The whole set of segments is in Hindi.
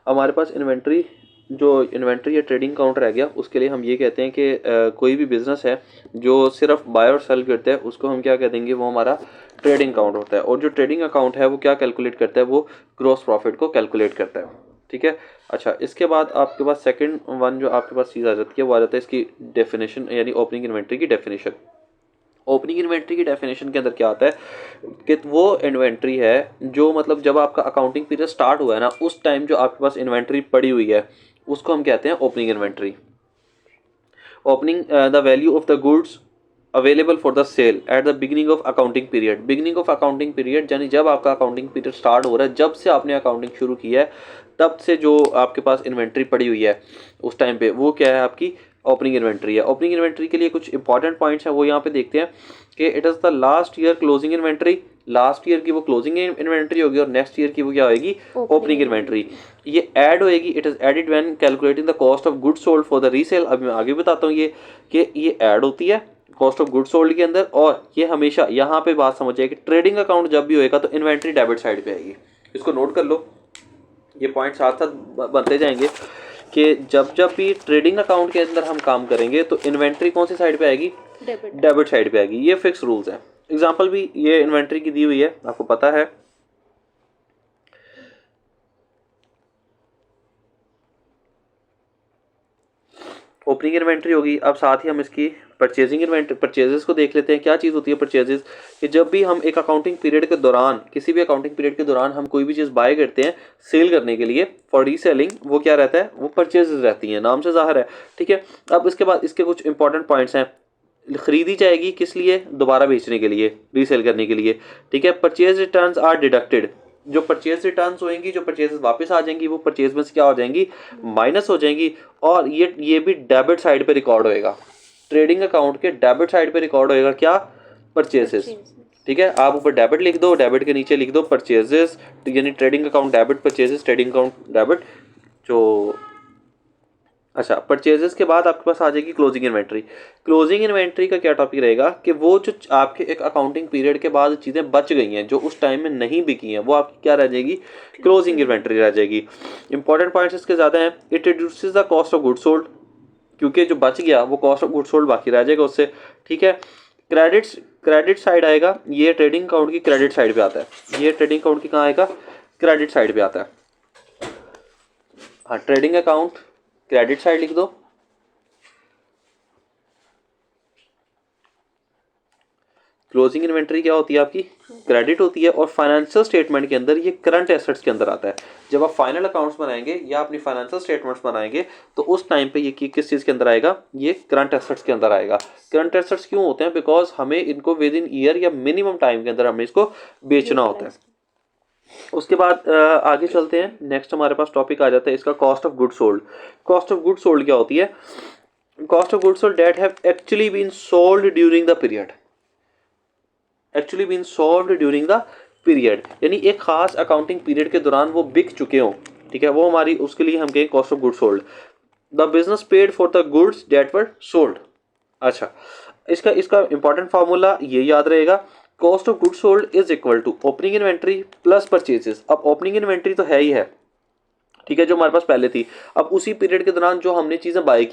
हमारे पास इन्वेंट्री या ट्रेडिंग अकाउंट रह गया, उसके लिए हम ये कहते हैं कि कोई भी बिजनेस है जो सिर्फ बाय और सेल करता है उसको हम क्या कह देंगे, वो हमारा ट्रेडिंग अकाउंट होता है। और जो ट्रेडिंग अकाउंट है वो क्या कैलकुलेट करता है, वो ग्रॉस प्रॉफिट को कैलकुलेट करता है। ठीक है। अच्छा, इसके बाद आपके पास सेकंड वन जो आपके पास चीज़ आ जाती है वो आ जाता है इसकी डेफिनेशन, यानी ओपनिंग इन्वेंट्री की डेफिनेशन। ओपनिंग इन्वेंट्री की डेफिनेशन के अंदर क्या आता है कि वो इन्वेंट्री है जो मतलब जब आपका अकाउंटिंग पीरियड स्टार्ट हुआ है ना, उस टाइम जो आपके पास इन्वेंट्री पड़ी हुई है उसको हम कहते हैं opening inventory. Opening the value of the goods available for the sale at the beginning of accounting period. Beginning of accounting period यानी जब आपका अकाउंटिंग पीरियड स्टार्ट हो रहा है, जब से आपने अकाउंटिंग शुरू की है तब से जो आपके पास इन्वेंट्री पड़ी हुई है उस टाइम पे, वो क्या है, आपकी ओपनिंग इन्वेंट्री है। ओपनिंग इन्वेंट्री के लिए कुछ इंपॉर्टेंट पॉइंट्स हैं वो यहाँ पे देखते हैं कि it is the last year closing inventory. Last year की वो क्लोजिंग इन्वेंट्री होगी और नेक्स्ट ईयर की वो क्या होगी, ओपनिंग इन्वेंट्री। ये ऐड होएगी, it is added when calculating the cost of goods sold for the resale. अब मैं आगे बताता हूँ ये कि ये ऐड होती है कॉस्ट ऑफ गुड्स सोल्ड के अंदर। और ये हमेशा यहाँ पे बात समझ जाए कि ट्रेडिंग अकाउंट जब भी होएगा तो इन्वेंट्री डेबिट साइड पे आएगी। इसको नोट कर लो, ये पॉइंट साथ साथ बनते जाएंगे कि जब जब भी ट्रेडिंग अकाउंट के अंदर हम काम करेंगे तो इन्वेंट्री कौन सी साइड पे आएगी, डेबिट साइड पे आएगी। ये फिक्स रूल्स है। एग्जांपल भी ये इन्वेंट्री की दी हुई है, आपको पता है। ओपनिंग इन्वेंट्री होगी। अब साथ ही हम इसकी परचेजिंग इन्वेंट्री, परचेजेस को देख लेते हैं। क्या चीज़ होती है परचेजेस, कि जब भी हम एक अकाउंटिंग पीरियड के दौरान, किसी भी अकाउंटिंग पीरियड के दौरान हम कोई भी चीज़ बाय करते हैं सेल करने के लिए फॉर रीसेलिंग, वो क्या रहता है, वो परचेजेस रहती हैं, नाम से जाहिर है। ठीक है। अब इसके बाद इसके कुछ इंपॉर्टेंट पॉइंट्स हैं। खरीदी जाएगी किस लिए, दोबारा बेचने के लिए, रीसेल करने के लिए। ठीक है। Purchase returns are deducted. जो परचेज रिटर्न्स होंगी, जो परचेजेस वापस आ जाएंगी, वो परचेज में से क्या हो जाएंगी, माइनस हो जाएंगी। और ये भी डेबिट साइड पे रिकॉर्ड होएगा। ट्रेडिंग अकाउंट के डेबिट साइड पे रिकॉर्ड होएगा क्या, परचेजेस। ठीक है। आप ऊपर डेबिट लिख दो, डेबिट के नीचे लिख दो परचेजेस, यानी trading account debit, purchases trading account debit. जो अच्छा, परचेजेस के बाद आपके पास आ जाएगी क्लोजिंग इन्वेंट्री। क्लोजिंग इन्वेंट्री का क्या टॉपिक रहेगा कि वो जो आपके एक अकाउंटिंग पीरियड के बाद चीज़ें बच गई हैं जो उस टाइम में नहीं बिकी हैं, वो आपकी क्या रह जाएगी, क्लोजिंग इन्वेंट्री रह जाएगी। इंपॉर्टेंट पॉइंट्स इसके ज़्यादा हैं। It reduces the cost of goods sold, क्योंकि जो बच गया वो कॉस्ट ऑफ गुड्स सोल्ड बाकी रह जाएगा उससे। ठीक है। क्रेडिट साइड आएगा, ये ट्रेडिंग अकाउंट की क्रेडिट साइड पे आता है। ये ट्रेडिंग अकाउंट की कहाँ आएगा, क्रेडिट साइड पे आता है। हाँ, ट्रेडिंग अकाउंट क्रेडिट साइड लिख दो। क्लोजिंग इन्वेंट्री क्या होती है आपकी, क्रेडिट होती है। और फाइनेंशियल स्टेटमेंट के अंदर ये करंट एसेट्स के अंदर आता है। जब आप फाइनल अकाउंट्स बनाएंगे या अपनी फाइनेंशियल स्टेटमेंट्स बनाएंगे तो उस टाइम पे ये किस चीज़ के अंदर आएगा, ये करंट एसेट्स के अंदर आएगा। करंट एसेट्स क्यों होते हैं, बिकॉज हमें इनको विद इन ईयर या मिनिमम टाइम के अंदर हमें इसको बेचना होता है। उसके बाद आगे चलते हैं। नेक्स्ट हमारे पास टॉपिक आ जाता है इसका cost of good sold. Cost of good sold क्या होती है, cost of good sold that have actually been sold during the period. Actually been sold during the period, यानी एक खास अकाउंटिंग पीरियड के दौरान वो बिक चुके हों। ठीक है, वो हमारी, उसके लिए हम कहें cost of good sold. The business paid for the goods that were sold. अच्छा, इसका इंपॉर्टेंट फार्मूला ये याद रहेगा, cost of good sold is equal to opening inventory plus purchases. अब ओपनिंग इन्वेंट्री तो है ही है, ठीक है, जो हमारे पास पहले थी। अब उसी पीरियड के दौरान जो हमने चीज़ें बाय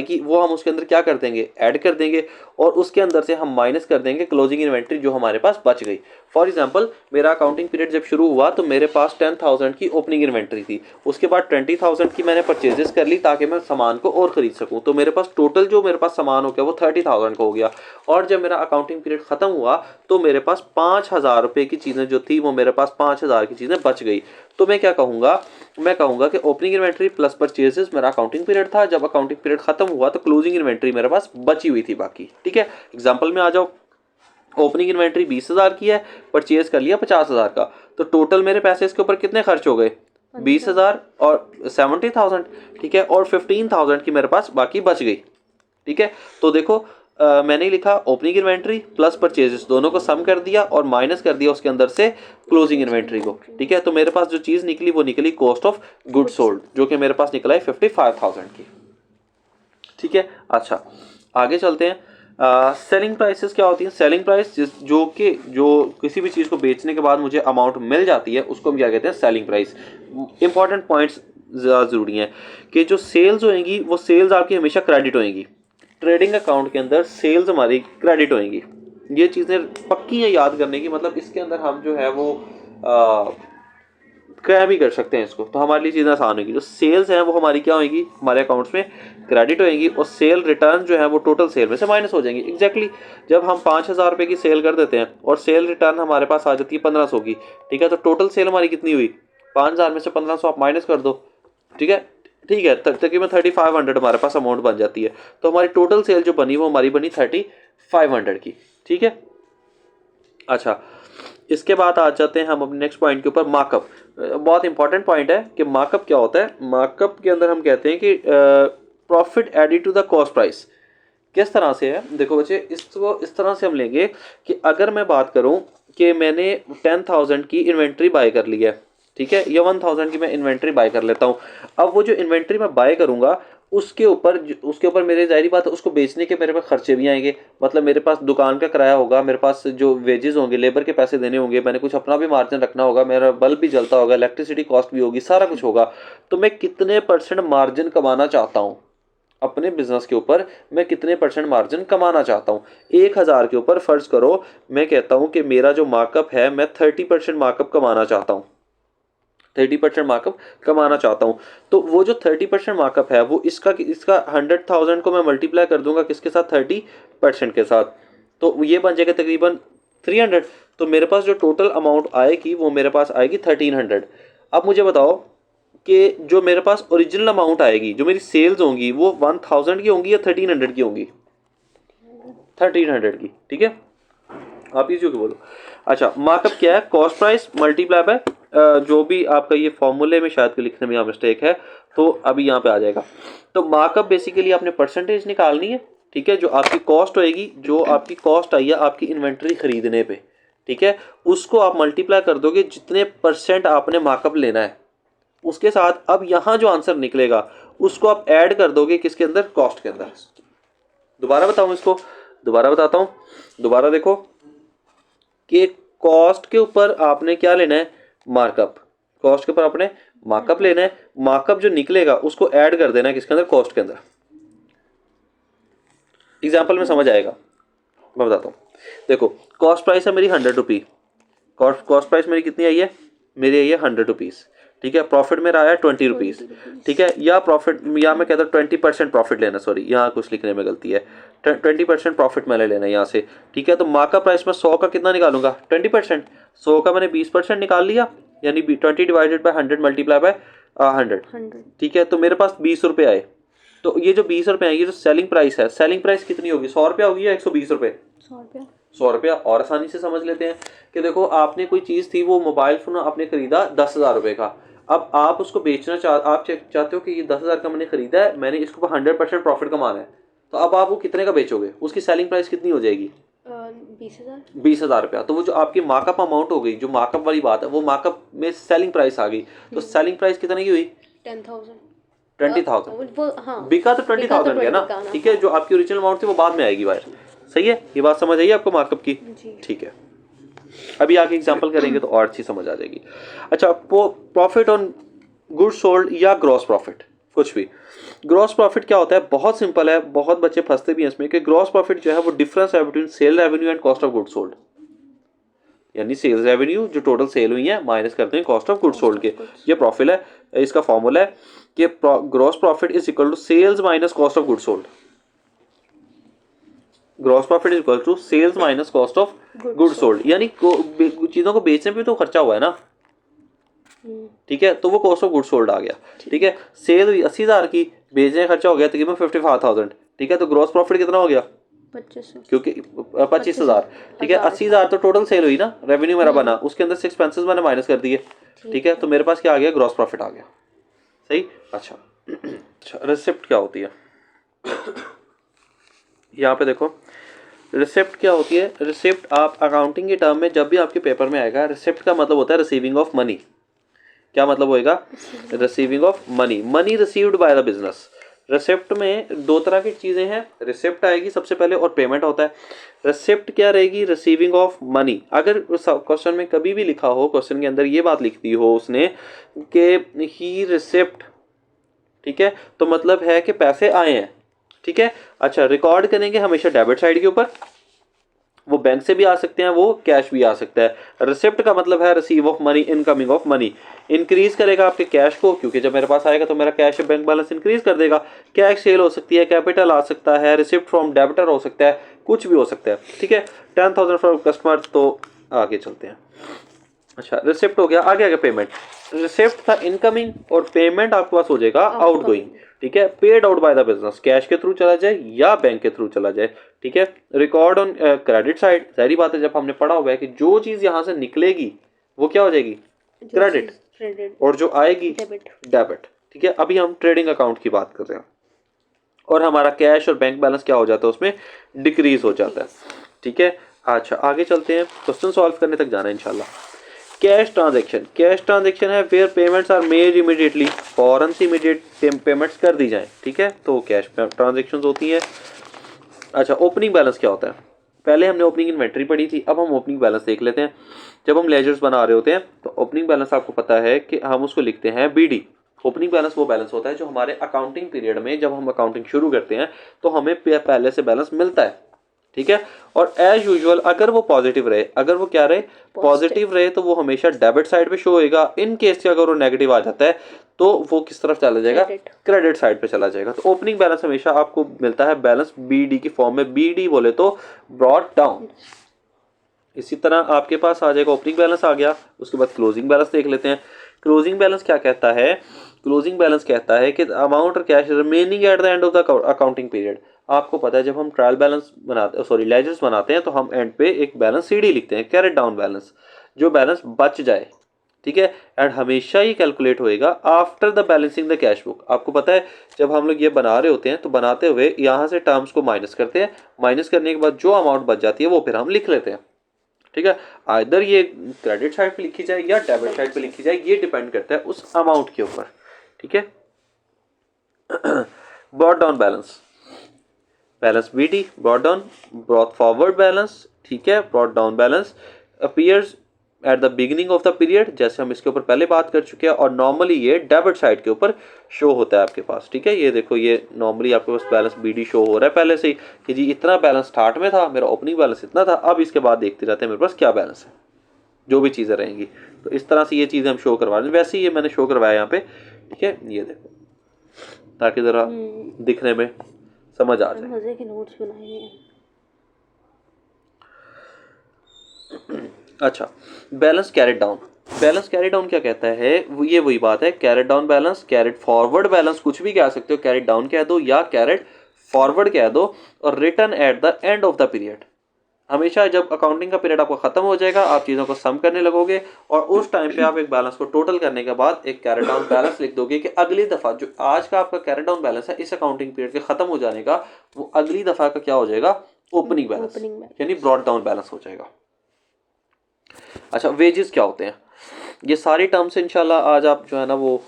की, वो हम उसके अंदर क्या कर देंगे, ऐड कर देंगे। और उसके अंदर से हम माइनस कर देंगे क्लोजिंग इन्वेंट्री जो हमारे पास बच गई। फॉर एग्जांपल, मेरा अकाउंटिंग पीरियड जब शुरू हुआ तो मेरे पास 10,000 की ओपनिंग इन्वेंट्री थी। उसके बाद 20,000 की मैंने परचेजेस कर ली ताकि मैं सामान को और खरीद सकूं। तो मेरे पास टोटल जो मेरे पास सामान हो गया वो 30,000 का हो गया। और जब मेरा अकाउंटिंग पीरियड खत्म हुआ तो मेरे पास 5,000 रुपये की चीज़ें जो थी वो मेरे पास 5,000 की चीज़ें बच गई। तो मैं क्या कहूँगा, मैं कहूँगा कि ओपनिंग इन्वेंट्री प्लस परचेजेस मेरा अकाउंटिंग पीरियड था। जब अकाउंटिंग पीरियड खत्म हुआ तो क्लोजिंग इन्वेंट्री मेरे पास बची हुई थी बाकी। ठीक है, एग्जांपल में आ जाओ। ओपनिंग इन्वेंट्री 20,000 की है, परचेज कर लिया 50,000 का, तो टोटल मेरे पैसे इसके ऊपर कितने खर्च हो गए, 20,000 और 70,000। ठीक है, और 15,000 की मेरे पास बाकी बच गई। ठीक है, तो देखो मैंने लिखा ओपनिंग इन्वेंट्री प्लस परचेजेस, दोनों को सम कर दिया और माइनस कर दिया उसके अंदर से क्लोजिंग इन्वेंट्री को। ठीक है, तो मेरे पास जो चीज़ निकली वो निकली कॉस्ट ऑफ गुड सोल्ड, जो कि मेरे पास निकला है 55,000 की। ठीक है, अच्छा आगे चलते हैं। सेलिंग प्राइसेस क्या होती हैं? सेलिंग प्राइस जो किसी भी चीज़ को बेचने के बाद मुझे अमाउंट मिल जाती है उसको हम क्या कहते हैं? Selling price. इंपॉर्टेंट पॉइंट्स ज़्यादा ज़रूरी हैं कि जो सेल्स होएंगी वो सेल्स आपकी हमेशा क्रेडिट होएंगी। ट्रेडिंग अकाउंट के अंदर सेल्स हमारी क्रेडिट होएंगी। ये चीज़ें पक्की हैं याद करने की, मतलब इसके अंदर हम जो है वो क्या भी कर सकते हैं इसको, तो हमारे लिए चीज़ें आसान होगी। जो सेल्स हैं वो हमारी क्या होगी? हमारे अकाउंट्स में क्रेडिट होएंगी और सेल रिटर्न जो है वो टोटल सेल में से माइनस हो जाएंगी। एग्जैक्टली जब हम 5,000 रुपये की सेल कर देते हैं और सेल रिटर्न हमारे पास आ जाती है 1500 की, ठीक है, तो टोटल सेल हमारी कितनी हुई? 5,000 में से 1500 आप माइनस कर दो, ठीक है, तकरीबन 3500 हमारे पास अमाउंट बन जाती है। तो हमारी टोटल सेल जो बनी वो हमारी बनी 3500 की, ठीक है। अच्छा, इसके बाद आ जाते हैं हम अपने नेक्स्ट पॉइंट के ऊपर, मार्कअप। बहुत इंपॉर्टेंट पॉइंट है कि मार्कअप क्या होता है। मार्कअप के अंदर हम कहते हैं कि profit added to the cost price. किस तरह से है? देखो बच्चे, इसको इस तरह से हम लेंगे कि अगर मैं बात करूं कि मैंने 10,000 की इन्वेंट्री बाय कर ली है, ठीक है, या 1,000 की मैं इन्वेंट्री बाय कर लेता हूं। अब वो जो इन्वेंट्री मैं बाय करूंगा उसके ऊपर मेरे जाहिर बात है उसको बेचने के मेरे पास खर्चे भी आएंगे। मतलब मेरे पास दुकान का किराया होगा, मेरे पास जो वेजेस होंगे, लेबर के पैसे देने होंगे, मैंने कुछ अपना भी मार्जिन रखना होगा, मेरा बल्ब भी जलता होगा, इलेक्ट्रिसिटी कॉस्ट भी होगी, सारा कुछ होगा। तो मैं कितने % मार्जिन कमाना चाहता हूँ अपने बिजनेस के ऊपर? मैं कितने % मार्जिन कमाना चाहता हूँ? 1,000 के ऊपर फर्ज करो मैं कहता हूँ कि मेरा जो मार्कअप है मैं 30% मार्कअप कमाना चाहता हूँ, 30% मार्कअप कमाना चाहता हूँ। तो वो जो 30% मार्कअप है वो इसका 100,000 को मैं मल्टीप्लाई कर दूंगा किसके साथ? 30% के साथ, तो ये बन जाएगा तकरीबन 300। तो मेरे पास जो टोटल अमाउंट आएगी वो मेरे पास आएगी 1300। अब मुझे बताओ कि जो मेरे पास ओरिजिनल अमाउंट आएगी, जो मेरी सेल्स होंगी, वो 1000 की होंगी या 1300 की होंगी? 1300 की, ठीक है। आप इसी को बोलो। अच्छा, मार्कअप क्या है? कॉस्ट प्राइस मल्टीप्लाई बाय जो भी आपका ये फॉर्मूले में शायद लिखने में यहाँ मिस्टेक है, तो अभी यहाँ पे आ जाएगा। तो मार्कअप बेसिकली आपने परसेंटेज निकालनी है, ठीक है, जो आपकी कॉस्ट होएगी, जो आपकी कॉस्ट आई है आपकी इन्वेंट्री खरीदने पे, ठीक है, उसको आप मल्टीप्लाई कर दोगे जितने % आपने मार्कअप लेना है उसके साथ। अब यहाँ जो आंसर निकलेगा उसको आप ऐड कर दोगे किसके अंदर? कॉस्ट के अंदर। दोबारा बताऊँ इसको? दोबारा बताता हूँ। दोबारा देखो कि कॉस्ट के ऊपर आपने क्या लेना है? मार्कअप। कॉस्ट के ऊपर आपने मार्कअप लेना है, मार्कअप जो निकलेगा उसको ऐड कर देना है किसके अंदर? कॉस्ट के अंदर। एग्जाम्पल में समझ आएगा, मैं बताता हूँ। देखो, कॉस्ट प्राइस है मेरी 100 रुपी। कॉस्ट प्राइस मेरी कितनी आई है? मेरी आई है 100 रुपीज़, ठीक है। प्रॉफिट मेरा आया 20 रुपीज़, ठीक है। या प्रॉफिट, या मैं कहता हूँ 20% प्रॉफिट लेना, सॉरी यहाँ कुछ लिखने में गलती है, 20% प्रॉफिट मैंने लेना है यहाँ से, ठीक है। तो मार्कअप प्राइस में 100 का कितना निकालूंगा? 20%। 100 का मैंने 20% निकाल लिया, यानी 20 डिवाइडेड बाय 100 मल्टीप्लाई बाय 100, ठीक है। तो मेरे पास 20 रुपये आए। तो ये जो 20 रुपये आए, ये जो सेलिंग प्राइस है, सेलिंग प्राइस कितनी होगी? 100 रुपया होगी या 120 रुपये? 100 रुपया। और आसानी से समझ लेते हैं कि देखो, आपने कोई चीज़ थी, वो मोबाइल फ़ोन आपने ख़रीदा 10,000 रुपये का। अब आप उसको बेचना आप चाहते हो कि ये 10,000 का मैंने ख़रीदा है, मैंने इसके ऊपर 100% प्रॉफिट कमाना है। तो अब आप वो कितने का बेचोगे? उसकी सेलिंग प्राइस कितनी हो जाएगी? 20,000 रुपया। तो वो जो आपकी मार्कअप अमाउंट हो गई, जो मार्कअप वाली बात है, वो मार्कअप में सेलिंग प्राइस आ गई। तो सेलिंग प्राइस कितने की हुई? 20,000। बिका तो 20,000 गया ना, ठीक है। जो आपकी ओरिजिनल अमाउंट थी वो बाद में आएगी बाहर। सही है, ये बात समझ आई आपको मार्कअप की? ठीक है। अभी आगे एग्जांपल करेंगे तो और अच्छी समझ आ जाएगी। अच्छा, प्रॉफिट ऑन गुड्स सोल्ड या ग्रॉस प्रॉफिट, कुछ भी। ग्रॉस प्रॉफिट क्या होता है? बहुत सिंपल है, बहुत बच्चे फंसते भी हैं इसमें कि ग्रॉस प्रॉफिट जो है वो डिफरेंस है between sale revenue and cost of goods sold. यानी सेल्स रेवेन्यू जो टोटल सेल हुई है माइनस करते हैं कॉस्ट ऑफ गुड्स सोल्ड के। ये प्रॉफिट है, इसका फॉर्मूला है कि gross profit is equal to sales minus cost of goods sold. Gross profit is equal to sales minus cost of goods sold. यानी चीज़ों को बेचने पे तो खर्चा हुआ है ना, ठीक है, तो वो कॉस्ट ऑफ गुड्स सोल्ड आ गया, ठीक है। सेल हुई 80,000 की, बेचने खर्चा हो गया तकरीबन 55,000, ठीक है। तो ग्रॉस प्रॉफिट कितना हो गया? 2500, क्योंकि 25,000, ठीक है। 80,000 तो टोटल सेल हुई ना, रेवेन्यू मेरा बना, उसके अंदर से एक्सपेंसेस मैंने माइनस कर दिए, ठीक है। तो मेरे पास क्या आ गया? ग्रॉस प्रॉफिट आ गया। सही। अच्छा, रिसिप्ट क्या होती है? यहाँ पे देखो, रिसिप्ट क्या होती है? रिसिप्ट आप अकाउंटिंग के टर्म में जब भी आपके पेपर में आएगा, रिसिप्ट का मतलब होता है रिसीविंग ऑफ मनी। क्या मतलब होएगा? Receiving of money, money received by the business, receipt में दो तरह की चीज़ें हैं, रिसिप्ट आएगी सबसे पहले और पेमेंट होता है। रिसिप्ट क्या रहेगी, रिसीविंग ऑफ मनी। अगर क्वेश्चन में कभी भी लिखा हो, क्वेश्चन के अंदर ये बात लिख दी हो उसने कि ही रिसिप्ट, ठीक है, तो मतलब है कि पैसे आए हैं, ठीक है। अच्छा, रिकॉर्ड करेंगे हमेशा डेबिट साइड के ऊपर, वो बैंक से भी आ सकते हैं, वो कैश भी आ सकता है। रिसिप्ट का मतलब है receive of money, incoming of money. Increase करेगा आपके कैश को, क्योंकि जब मेरे पास आएगा तो मेरा कैश बैंक बैलेंस इंक्रीज कर देगा। कैश सेल हो सकती है, कैपिटल आ सकता है, रिसिप्ट फ्रॉम डेबिटर हो सकता है, कुछ भी हो सकता है, ठीक है। 10,000 फ्रॉम कस्टमर, तो आगे चलते हैं। अच्छा, रिसिप्ट हो गया, आगे आगे पेमेंट। रिसिप्ट था इनकमिंग और पेमेंट आपके पास हो जाएगा आउटगोइंग, ठीक है। Paid out by the business, cash के थ्रू चला जाए या बैंक के थ्रू चला जाए, ठीक है। रिकॉर्ड ऑन क्रेडिट साइड, जाहिर बात है जब हमने पढ़ा हुआ है कि जो चीज यहां से निकलेगी वो क्या हो जाएगी, क्रेडिट, और जो आएगी डेबिट, ठीक है। अभी हम ट्रेडिंग अकाउंट की बात कर रहे हैं और हमारा कैश और बैंक बैलेंस क्या हो जाता है, उसमें डिक्रीज हो जाता है, ठीक है। अच्छा, आगे चलते हैं, क्वेश्चन सॉल्व करने तक जाना है इंशाल्लाह। कैश ट्रांजैक्शन, कैश ट्रांजैक्शन है where payments are made immediately, फौरन से इमीडिएट पेमेंट्स कर दी जाएं, ठीक है, तो कैश ट्रांजैक्शन होती है। अच्छा, ओपनिंग बैलेंस क्या होता है, पहले हमने ओपनिंग इन्वेंट्री पढ़ी थी, अब हम ओपनिंग बैलेंस देख लेते हैं। जब हम लेजर्स बना रहे होते हैं तो ओपनिंग बैलेंस आपको पता है कि हम उसको लिखते हैं बीडी। ओपनिंग बैलेंस वो बैलेंस होता है जो हमारे अकाउंटिंग पीरियड में, जब हम अकाउंटिंग शुरू करते हैं तो हमें पहले से बैलेंस मिलता है, ठीक है। और एज यूजुअल अगर वो पॉजिटिव रहे, अगर वो क्या रहे, पॉजिटिव रहे, तो वो हमेशा डेबिट साइड पे शो होएगा। इन केस के अगर वो नेगेटिव आ जाता है तो वो किस तरफ चला जाएगा, क्रेडिट साइड पे चला जाएगा। तो ओपनिंग बैलेंस हमेशा आपको मिलता है बैलेंस बीडी की फॉर्म में, बीडी बोले तो ब्रॉट डाउन। इसी तरह आपके पास आ जाएगा, ओपनिंग बैलेंस आ गया, उसके बाद क्लोजिंग बैलेंस देख लेते हैं। क्लोजिंग बैलेंस क्या कहता है, क्लोजिंग बैलेंस कहता है कि अमाउंट और cash remaining at the end of the accounting period. आपको पता है जब हम ट्रायल बैलेंस बनाते, सॉरी लेजर्स बनाते हैं, तो हम एंड पे एक बैलेंस सीडी लिखते हैं, कैरेट डाउन बैलेंस, जो बैलेंस बच जाए, ठीक है। एंड हमेशा ये कैलकुलेट होएगा after the balancing the cash book. आपको पता है जब हम लोग ये बना रहे होते हैं तो बनाते हुए यहाँ से टर्म्स को माइनस करते हैं, माइनस करने के बाद जो अमाउंट बच जाती है वो फिर हम लिख लेते हैं, ठीक है। आइदर ये क्रेडिट साइड पे लिखी जाए या डेबिट साइड पे लिखी जाए, ये डिपेंड करता है उस अमाउंट के ऊपर, ठीक है। Brought down balance, balance BD, brought down, brought forward balance, ठीक है। Brought down balance appears at the beginning of the period, जैसे हम इसके ऊपर पहले बात कर चुके हैं, और नॉर्मली ये डेबिट साइड के ऊपर शो होता है आपके पास, ठीक है। ये देखो, ये नॉर्मली आपके पास बैलेंस बीडी शो हो रहा है पहले से ही कि जी इतना बैलेंस स्टार्ट में था, मेरा ओपनिंग बैलेंस इतना था, अब इसके बाद देखते रहते हैं मेरे पास क्या बैलेंस है, जो भी चीज़ें रहेंगी। तो इस तरह से ये चीज़ें हम शो करवा रहे हैं, वैसे ही ये मैंने शो करवाया यहाँ पे, ठीक है। ये देखो ताकि ज़रा दिखने में समझ आ जाए। मजे के नोट्स बनाए हैं। अच्छा, balance carried down, balance carried down क्या कहता है, ये वही बात है, carried down balance, carried forward balance, कुछ भी कह सकते हो, कैरेट डाउन कह दो या कैरेट फॉरवर्ड कह दो, और return at the end of the period. हमेशा जब अकाउंटिंग का पीरियड आपको खत्म हो जाएगा, आप चीज़ों को सम करने लगोगे और उस टाइम पे आप एक बैलेंस को टोटल करने के बाद एक कैरेट डाउन बैलेंस लिख दोगे कि अगली दफ़ा जो आज का आपका कैरेट डाउन बैलेंस है, इस अकाउंटिंग पीरियड के खत्म हो जाने का, वो अगली दफ़ा का क्या हो जाएगा, ओपनिंग बैलेंस, यानी ब्रॉट डाउन बैलेंस हो जाएगा। अच्छा, वेजेस क्या होते हैं, ये सारी टर्म्स इंशाल्लाह आज आप जो है ना वो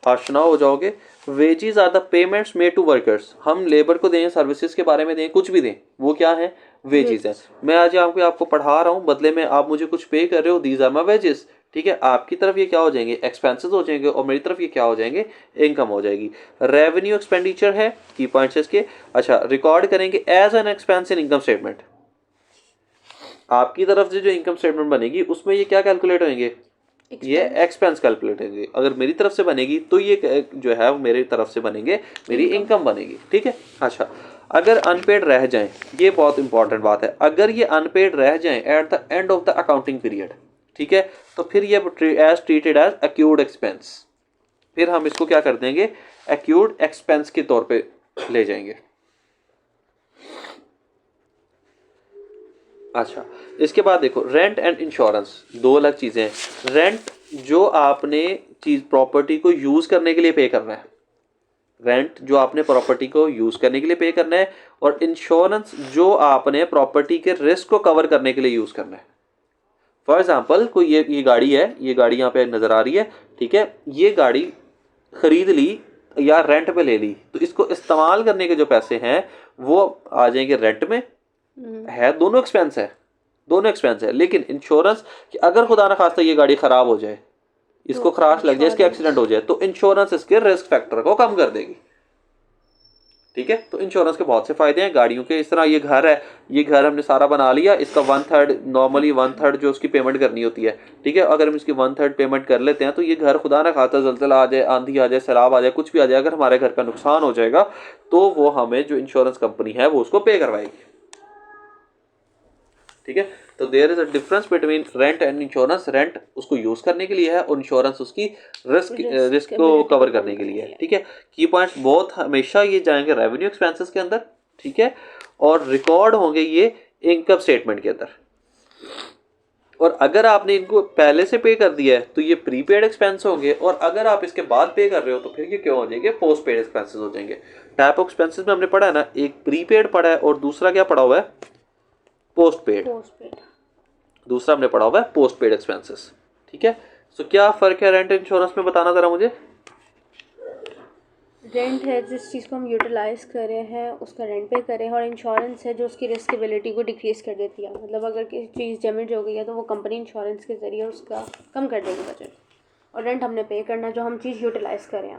आशना हो जाओगे। Wages are the payments made to workers, हम लेबर को दें, सर्विसेज के बारे में दें, कुछ भी दें, वो क्या है, वेजेस है। मैं आज आपको पढ़ा रहा हूँ, बदले में आप मुझे कुछ पे कर रहे हो, दीज आर माय वेजेस, ठीक है। आपकी तरफ ये क्या हो जाएंगे, एक्सपेंसेस हो जाएंगे, और मेरी तरफ ये क्या हो जाएंगे, इनकम हो जाएगी। रेवेन्यू एक्सपेंडिचर है, की पॉइंट्स इसके। अच्छा, रिकॉर्ड करेंगे as an expense in income statement, आपकी तरफ से जो इनकम स्टेटमेंट बनेगी उसमें ये क्या कैलकुलेट होंगे, ये एक्सपेंस कैलकुलेट होंगे। अगर मेरी तरफ से बनेगी तो ये जो है मेरी तरफ से बनेंगे, मेरी इनकम बनेगी, ठीक है। अच्छा, अगर अनपेड रह जाएं, ये बहुत इंपॉर्टेंट बात है, अगर ये अनपेड रह जाएं at the end of the accounting period, ठीक है, तो फिर ये एज ट्रीटेड एज एक्यूर्ड एक्सपेंस, फिर हम इसको क्या कर देंगे, एक्यूर्ड एक्सपेंस के तौर पे ले जाएंगे। अच्छा, इसके बाद देखो रेंट एंड इंश्योरेंस, दो अलग चीज़ें हैं। रेंट जो आपने चीज़ प्रॉपर्टी को यूज़ करने के लिए पे करना है, रेंट जो आपने प्रॉपर्टी को यूज़ करने के लिए पे करना है, और इंश्योरेंस जो आपने प्रॉपर्टी के रिस्क को कवर करने के लिए यूज़ करना है। फॉर एग्जाम्पल, कोई ये गाड़ी है, ये गाड़ी यहाँ पे नज़र आ रही है, ठीक है, ये गाड़ी खरीद ली या रेंट पे ले ली, तो इसको इस्तेमाल करने के जो पैसे हैं वो आ जाएंगे रेंट में, है दोनों एक्सपेंस है, दोनों एक्सपेंस है। लेकिन इंश्योरेंस कि अगर खुदा ना खास्ता ये गाड़ी खराब हो जाए, इसको खराश लग जाए, इसके एक्सीडेंट हो जाए, तो इंश्योरेंस इसके रिस्क फैक्टर को कम कर देगी। ठीक है, तो इंश्योरेंस के बहुत से फायदे हैं गाड़ियों के। इस तरह ये घर है, ये घर हमने सारा बना लिया, इसका 1/3 नॉर्मली 1/3 जो उसकी पेमेंट करनी होती है, ठीक है, अगर हम इसकी 1/3 पेमेंट कर लेते हैं तो ये घर खुदा ना खाता जलजला आ जाए, आंधी आ जाए, सैलाब आ जाए, कुछ भी आ जाए, अगर हमारे घर का नुकसान हो जाएगा तो वो हमें जो इंश्योरेंस कंपनी है वो उसको पे करवाएगी। ठीक है, तो there is a difference between rent and insurance. Rent उसको यूज करने के लिए है और इंश्योरेंस उसकी रिस्क को कवर करने के लिए है। ठीक है, की पॉइंट्स बहुत हमेशा ये जाएंगे रेवेन्यू एक्सपेंसेस के अंदर, ठीक है, और रिकॉर्ड होंगे ये इनकम स्टेटमेंट के अंदर। और अगर आपने इनको पहले से पे कर दिया है तो ये प्रीपेड एक्सपेंस होंगे, और अगर आप इसके बाद पे कर रहे हो तो फिर ये क्यों हो जाएंगे, पोस्ट पेड एक्सपेंसेस हो जाएंगे। टाइप ऑफ एक्सपेंसेस में हमने पढ़ा है ना, एक प्रीपेड पढ़ा है और दूसरा क्या पढ़ा हुआ है, पोस्ट पेड। दूसरा हमने पढ़ा हुआ है पोस्ट पेड एक्सपेंसेस। ठीक है, सो क्या फर्क है रेंट इंश्योरेंस में, बताना जरा मुझे। रेंट है जिस चीज़ को हम यूटिलाइज कर रहे हैं उसका रेंट पे करें, और इंश्योरेंस है जो उसकी रिस्केबिलिटी को डिक्रीज़ कर देती है। मतलब अगर किसी चीज़ डैमेज हो गई है तो वो कंपनी इंश्योरेंस के ज़रिए उसका कम कर देगी बजट, और रेंट हमने पे करना जो हम चीज़ यूटिलाइज़ करें।